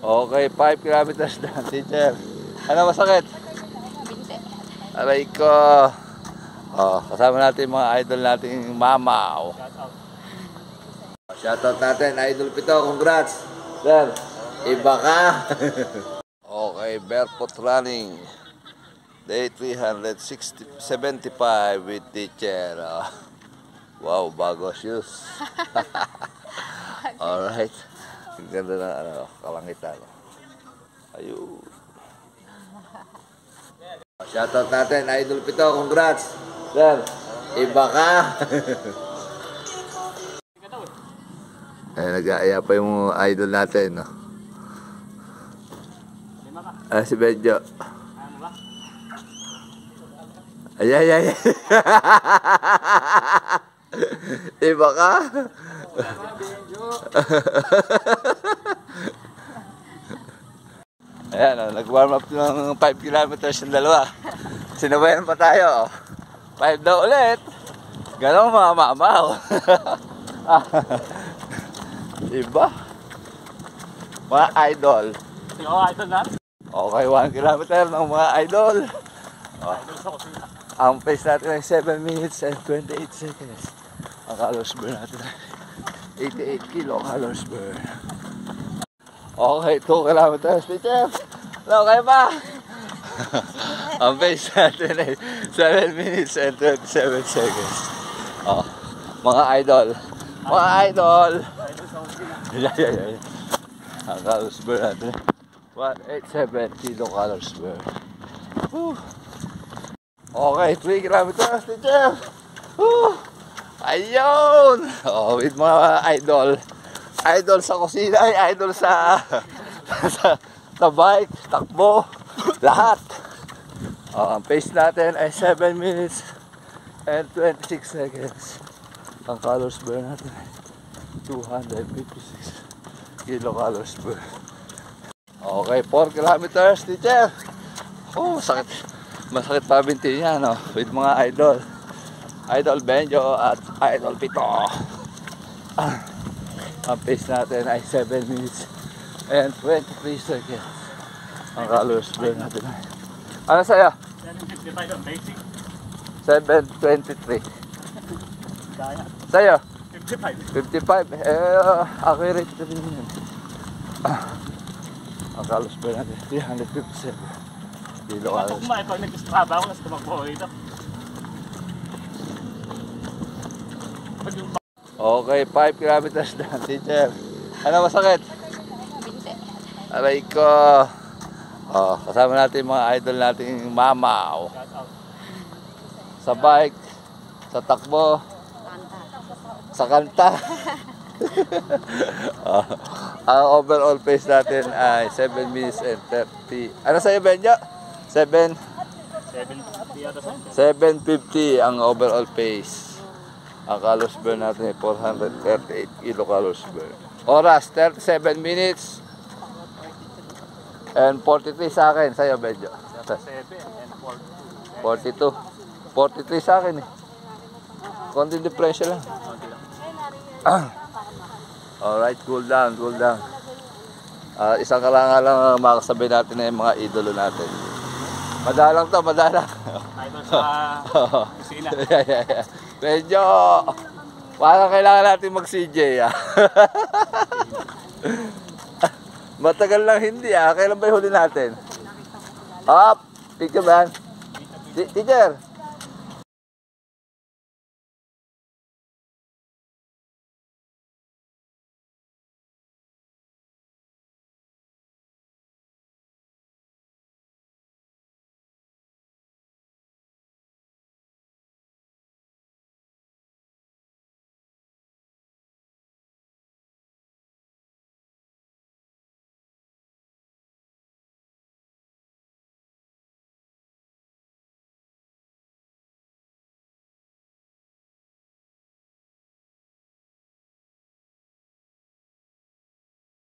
Okay, 5 kilometers na, teacher. Ano masakit? Binte. Aray ko. Kasama natin mga idol nating mama. Shoutout natin, Idol Pito. Congrats. Sir, iba ka. Okay, barefoot running. Day 375 with teacher. Wow, bago shoes. Alright. Ang ganda ng kalangitan. Ayun. Shoutout natin, Idol Pito. Congrats. Sir, iba ka. Nag-aaya pa yung idol natin, no? Si Benjo. Ay. Iba ka? Ayan, nag-warm up ng 5 kilometers yung dalawa. Sinabayan pa tayo. 5 daw ulit. Ganon mga mama. Iba. Mga idol. Yung idol na? Okay, 1 kilometer ng mga idol. Ang pace natin ay 7 minutes and 28 seconds. Ang calories burn natin ay 88 kilocalories burn. Okay, 2 kilometers. Teacher, okay ba? Ang pace natin ay 7 minutes and 27 seconds. Mga idol. Mga idol. Yeah. Ang calories burn natin 187 kilocalories burn. Okay, 3 kilometers, teacher. Ayun. With mga idol. Idol sa kusina, idol sa bike, takbo, lahat. Ang pace natin ay 7 minutes and 26 seconds. Ang calories burn natin ay 256 kilocalories burn. Okay, 4 kilometers, teacher. Sakit. Masakit pa binti niya, no? With mga idol. Idol Benjo at Idol Pito. Ang pace natin ay 7 minutes and 23 seconds. Ang calories burn natin ay... Ano sa'yo? 7:23. Sa'yo? 55. Accurate na rin yun. Ang calories burn natin 357 kilocalories. Pag nag-straba ako, nasa tumakbo ko ito. Okay, 5 kilometers na, teacher. Ano masakit? Binte. Aray ko. Kasama natin mga idol nating mama. Sa bike, sa takbo, sa kanta. Ang overall pace natin ay 7 minutes and 30. Ano sa'yo, Benjo? 7:50 ang overall pace. Ang calories burn natin ay 438 kilocalories burn. Oras, 37 minutes and 43 sa akin. Sa'yo, Benjo? 42. 43 sa akin eh. Konting depression lang. Alright, cool down. Isang kalangan lang makasabay natin na yung mga idolo natin. Madalang to. Idol sa kusina. Yeah. Medyo, parang kailangan natin mag-CJ Matagal lang hindi Kailan ba yung huli natin? Up! Picture ba yan? Teacher!